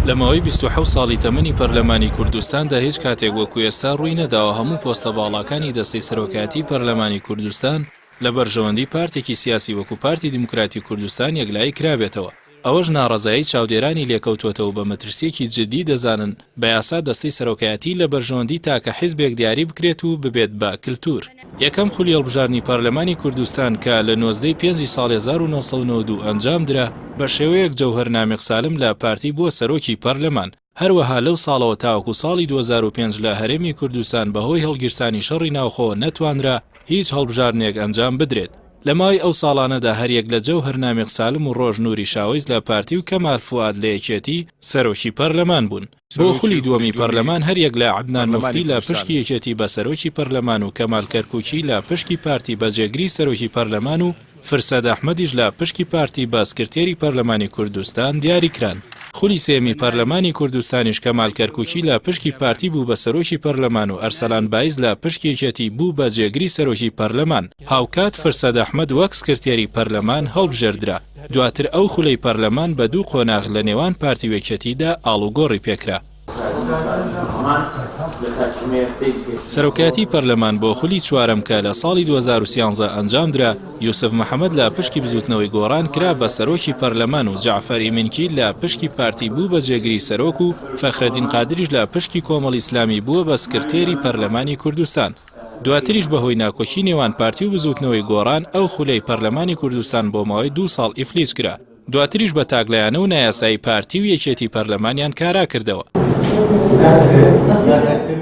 لەمەوەی 27 ساڵی تەمەنی پەرلەمانی کوردستاندا هیچ کاتێک وەکو ئێستا ڕووی نەداوە هەموو پۆستە باڵاکانی دەستەی سەرۆکایەتی پەرلەمانی کوردستان لە بەرژەوەندی پارتێکی سیاسی وەکو پارتی دیموکراتی کوردستان یەکلایی کرابێتەوە. ئەوەش ناڕەزایی چاودێرانی لێکەوتووەتەوە بە مەترسیەکی جددی دەزانن بە یاسا دەستەی سەرۆکایەتی لە بەرژەوەندی تاکە حیزبێک دیاری بکرێت و ببێت بە کلتور. یەکەم خولی هەڵبژاردنی پەرلەمانی کوردستان کە لە 19 پێنجی ساڵی 1992 ئەنجام درا بە شێوەیەک جەوهەر نامیق سالم لە پارتی بووە سەرۆکی پەرلەمان. هەروەها لەو ساڵەوە تاوەکو ساڵی 2005 لە هەرێمی کوردستان بەهۆی هەڵگیرسانی شەڕی ناوخۆ نەتوانرا هیچ هەڵبژاردنێک ئەنجام بدرێت. لە ماوەی ئەو ساڵانەدا هەریەک لە جەوهەر نامیق سالم و ڕۆژ نووری شاویز لە پارتی و کەمال فواد لە یەکێتی سەرۆکی پەرلەمان بوون. بۆ خولی دووەمی پەرلەمان هەریەک لە عەدنان موفتی لە پشکی یەکێتی بە سەرۆکی پەرلەمان و کەمال کەرکووکی لە پشکی پارتی بەجێگری سەرۆکی پەرلەمان و فرسەد ئەحمەدیش لە پشکی پارتی بە سکرتێری پەرلەمانی کوردستان دیاری کران. خولی سێمی پەرلەمانی کوردستانیش کەمال کەرکووکی لە پشکی پارتی بوو بە سەرۆکی پەرلەمان و ئەرسەلان بایز لە پشکی یەکێتی بوو بە جێگری سەرۆکی پەرلەمان. هاوکات فرسەد ئەحمەد وەک سکرتێری پەرلەمان هەڵبژێردرا. دواتر ئەو خولەی پەرلەمان بە دوو قۆناغ لە نێوان پارتی و یەکێتیدا ئاڵوگۆڕی پێکرا. سەرۆکایەتی پەرلەمان بۆ خولی چوارەم کە لە ساڵی 2013 ئەنجام درا، یوسف محەممەد لە پشکی بزوتنەوەی گۆڕان کرا بە سەرۆکی پەرلەمان و جەعفەر ئیمنکی لە پشکی پارتی بوو بە جێگری سەرۆک و فەخرەدین قادریش لە پشکی کۆمەڵ ئیسلامی بووە بە سکرتێری پەرلەمانی کوردستان. دواتریش بەهۆی ناکۆچی نێوان پارتی و بزوتنەوەی گۆڕان ئەو خولەی پەرلەمانی کوردستان بۆ ماوەی 2 ساڵ ئیفلیس کرا. دواتریش بە تاگلایانە و نایاسایی پارتی و یەکێتی پەرلەمانیان کارا کردەوە.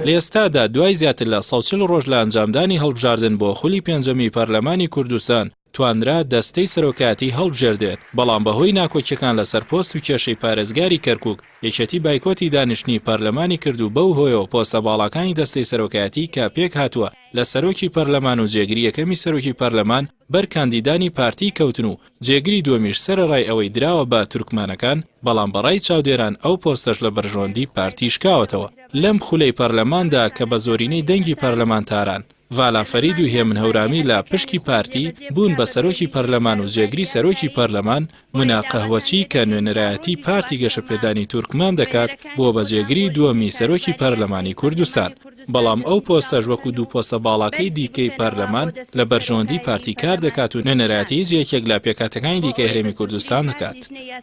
لە ئێستادا دوای زیاتر لە 140 ڕۆژ لە ئەنجامدانی هەڵبژاردن بۆ خولی پێنجەمی پەرلەمانی کوردستان توانرا دەستەی سەرۆکایەتی هەڵبژێردرێت، بەڵام بەهۆی ناکۆچیەکان لەسەر پۆست و کێشەی پارێزگاری کەرکووک یەکێتی بایکۆتی دانیشتنی پەرلەمانی کرد و بەو هۆیەوە پۆستە باڵاکانی دەستەی سەرۆکایەتی کە پێک هاتووە لە سەرۆکی پەرلەمان و جێگری یەکەمی سەرۆکی پەرلەمان بەر کاندیدانی پارتی کەوتن و جێگری دووەمیش سەرەڕای ئەوەی دراوە بە تورکمانەکان، بەڵام بەڕای چاودێران ئەو پۆستەش لە بەرژەوەندی پارتی شکاوەتەوە. لەم خولەی پەرلەماندا کە بە زۆرینەی دەنگی پەرلەمانتاران ڤالا فەرید و هێمن هەورامی لە پشکی پارتی بوون بە سەرۆکی پەرلەمان و جێگری سەرۆکی پەرلەمان، مونا قەهوەچی کە نوێنەرایەتی پارتی گەشەپێدانی تورکمان دەکات بۆ بە جێگری دووەمی سەرۆکی پەرلەمانی کوردستان. بەڵام ئەو پۆستەش وەکو دوو پۆستە باڵاکەی دیکەی پەرلەمان لە بەرژەوەندی پارتی کار دەکات و نوێنەرایەتی یەکێک لە پێکهاتەکانی دیکەی هەرێمی کوردستان دەکات.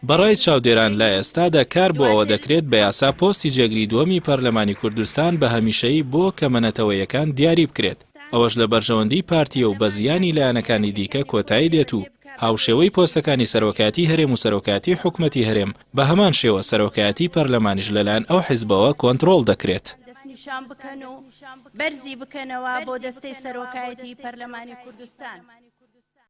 بەڕای چاودێران لە ئێستادا کار بۆ ئەوە دەکرێت بە یاسا پۆستی جێگری دووەمی پەرلەمانی کوردستان بە هەمیشەیی بۆ کەمەنەتەوەیەکان دیاری بکرێت. ئەوەش لە بەرژەوەندی پارتیە و بە زیانی لایەنەکانی دیکە کۆتایی دێت و هاوشێوەی پۆستەکانی سەرۆکایەتی هەرێم و سەرۆکایەتی حکومەتی هەرێم بە هەمان شێوە سەرۆکایەتی پەرلەمانیش لەلایەن ئەو حیزبەوە کۆنتڕۆڵ دەکرێت. نیشان بکەن و بەرزی بکەنەوە بۆ دەستەی سەرۆکایەتی پەرلەمانی کوردستان.